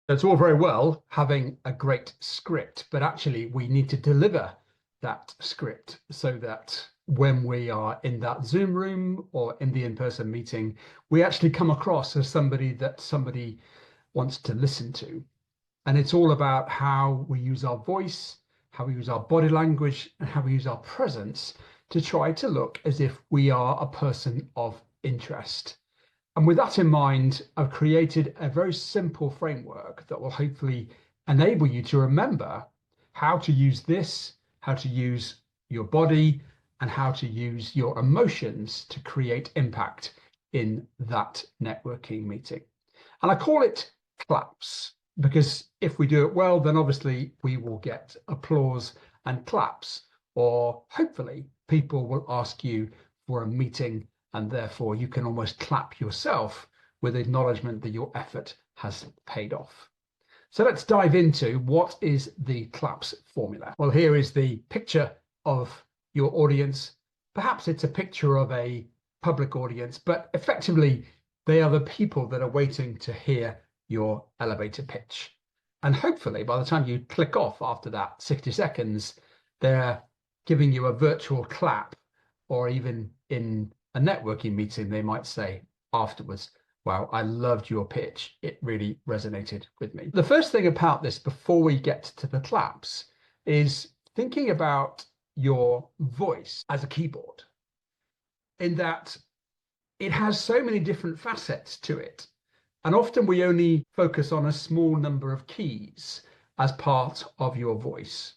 It's all very well having a great script, but actually we need to deliver that script so that when we are in that Zoom room or in the in-person meeting, we actually come across as somebody that somebody wants to listen to. And it's all about how we use our voice, how we use our body language, and how we use our presence to try to look as if we are a person of interest. And with that in mind, I've created a very simple framework that will hopefully enable you to remember how to use this, how to use your body, and how to use your emotions to create impact in that networking meeting. And I call it CLAPS because if we do it well, then obviously we will get applause and claps, or hopefully people will ask you for a meeting and therefore you can almost clap yourself with acknowledgement that your effort has paid off. So let's dive into what is the CLAPS formula. Well, here is the picture of your audience. Perhaps it's a picture of a public audience, but effectively they are the people that are waiting to hear your elevator pitch. And hopefully by the time you click off after that 60 seconds, they're giving you a virtual clap, or even in a networking meeting, they might say afterwards, wow, I loved your pitch. It really resonated with me. The first thing about this before we get to the claps is thinking about your voice as a keyboard, in that it has so many different facets to it. And often we only focus on a small number of keys as part of your voice.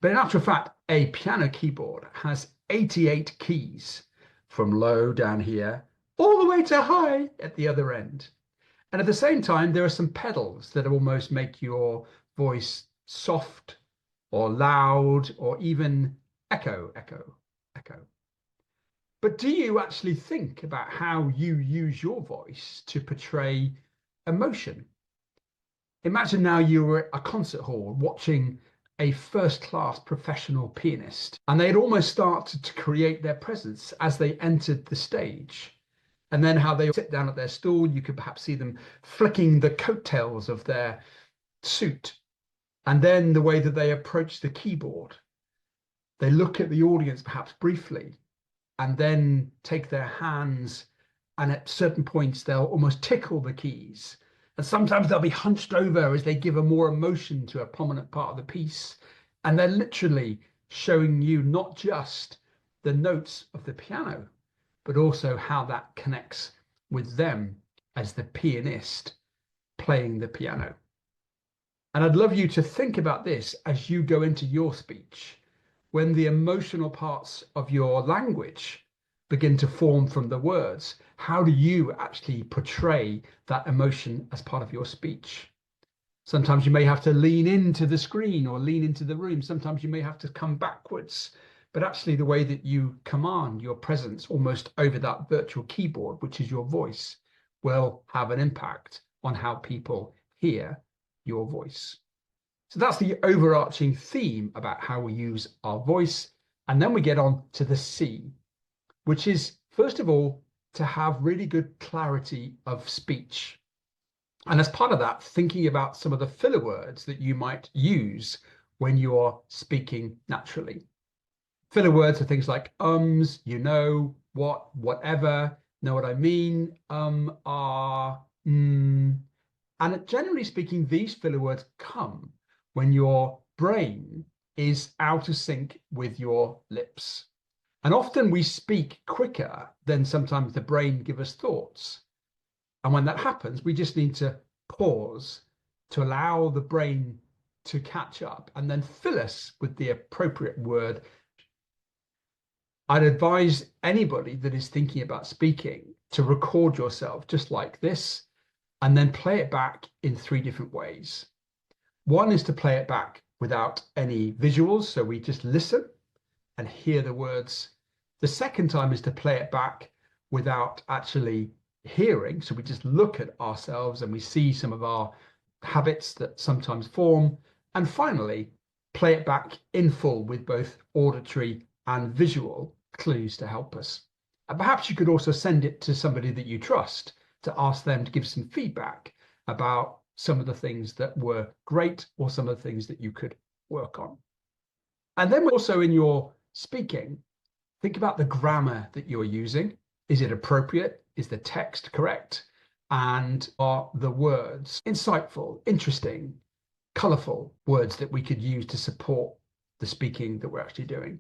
But in actual fact, a piano keyboard has 88 keys, from low down here all the way to high at the other end. And at the same time, there are some pedals that almost make your voice soft or loud or even echo, echo, echo. But do you actually think about how you use your voice to portray emotion? Imagine now you were at a concert hall watching a first-class professional pianist, and they'd almost started to create their presence as they entered the stage. And then how they sit down at their stool, you could perhaps see them flicking the coattails of their suit. And then the way that they approach the keyboard. They look at the audience perhaps briefly, and then take their hands, and at certain points they'll almost tickle the keys. And sometimes they'll be hunched over as they give a more emotion to a prominent part of the piece. And they're literally showing you not just the notes of the piano, but also how that connects with them as the pianist playing the piano. And I'd love you to think about this as you go into your speech, when the emotional parts of your language begin to form from the words. How do you actually portray that emotion as part of your speech? Sometimes you may have to lean into the screen or lean into the room. Sometimes you may have to come backwards. But actually the way that you command your presence almost over that virtual keyboard, which is your voice, will have an impact on how people hear your voice. So that's the overarching theme about how we use our voice. And then we get on to the C, which is, first of all, to have really good clarity of speech. And as part of that, thinking about some of the filler words that you might use when you are speaking naturally. Filler words are things like ums, you know, what, whatever, know what I mean, and generally speaking, these filler words come when your brain is out of sync with your lips. And often we speak quicker than sometimes the brain gives us thoughts. And when that happens, we just need to pause to allow the brain to catch up and then fill us with the appropriate word. I'd advise anybody that is thinking about speaking to record yourself just like this and then play it back in 3 different ways. One is to play it back without any visuals, so we just listen and hear the words. The second time is to play it back without actually hearing, so we just look at ourselves and we see some of our habits that sometimes form. And finally, play it back in full with both auditory and visual clues to help us. And perhaps you could also send it to somebody that you trust to ask them to give some feedback about some of the things that were great or some of the things that you could work on. And then also in your speaking, think about the grammar that you're using. Is it appropriate? Is the text correct? And are the words insightful, interesting, colorful words that we could use to support the speaking that we're actually doing?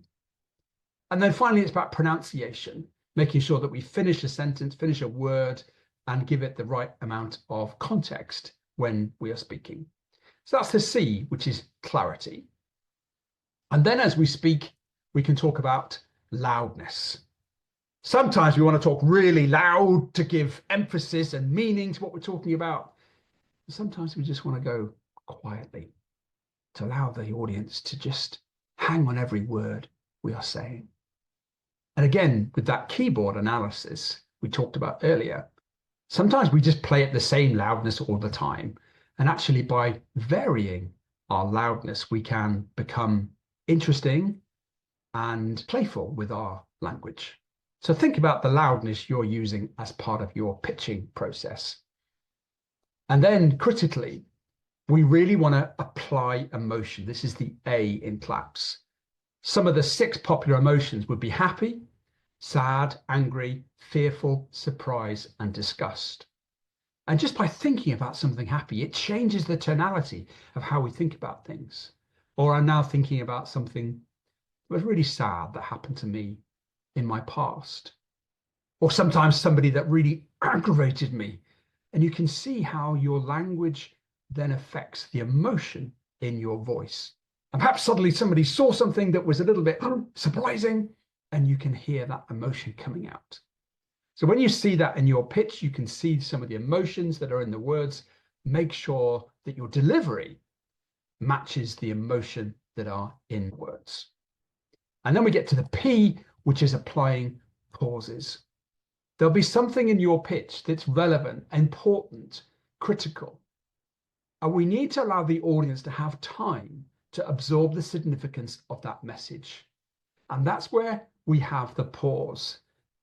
And then finally, it's about pronunciation, making sure that we finish a sentence, finish a word, and give it the right amount of context when we are speaking. So that's the C, which is clarity. And then as we speak, we can talk about loudness. Sometimes we want to talk really loud to give emphasis and meaning to what we're talking about. Sometimes we just want to go quietly to allow the audience to just hang on every word we are saying. And again, with that keyboard analysis we talked about earlier, sometimes we just play at the same loudness all the time. And actually, by varying our loudness, we can become interesting and playful with our language. So think about the loudness you're using as part of your pitching process. And then critically, we really want to apply emotion. This is the A in C.L.A.P.S. Some of the 6 popular emotions would be happy, sad, angry, fearful, surprise, and disgust. And just by thinking about something happy, it changes the tonality of how we think about things. Or I'm now thinking about something that was really sad that happened to me in my past. Or sometimes somebody that really aggravated me. And you can see how your language then affects the emotion in your voice. And perhaps suddenly somebody saw something that was a little bit surprising, and you can hear that emotion coming out. So when you see that in your pitch, you can see some of the emotions that are in the words. Make sure that your delivery matches the emotion that are in words. And then we get to the P, which is applying pauses. There'll be something in your pitch that's relevant, important, critical. And we need to allow the audience to have time to absorb the significance of that message. And that's where we have the pause.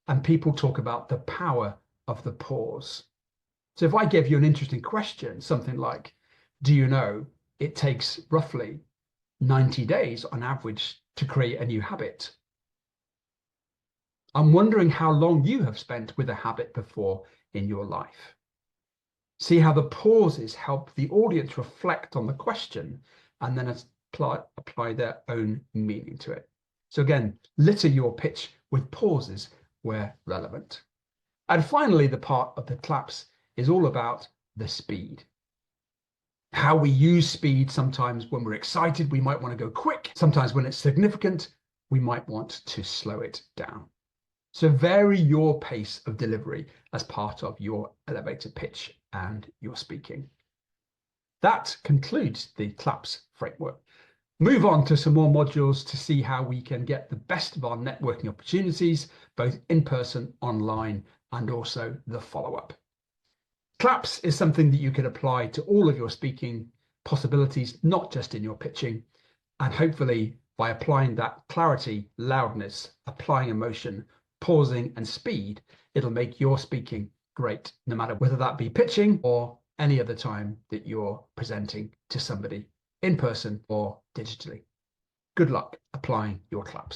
And people talk about the power of the pause. So if I give you an interesting question, something like, do you know it takes roughly 90 days on average to create a new habit? I'm wondering how long you have spent with a habit before in your life. See how the pauses help the audience reflect on the question and then apply their own meaning to it. So again, litter your pitch with pauses where relevant. And finally, the part of the C.L.A.P.S is all about the speed. How we use speed. Sometimes when we're excited, we might want to go quick. Sometimes when it's significant, we might want to slow it down. So vary your pace of delivery as part of your elevator pitch and your speaking. That concludes the C.L.A.P.S framework. Move on to some more modules to see how we can get the best of our networking opportunities, both in person, online, and also the follow-up. C.L.A.P.S is something that you can apply to all of your speaking possibilities, not just in your pitching. And hopefully by applying that clarity, loudness, applying emotion, pausing and speed, it'll make your speaking great, no matter whether that be pitching or any other time that you're presenting to somebody in person or digitally. Good luck applying your C.L.A.P.S.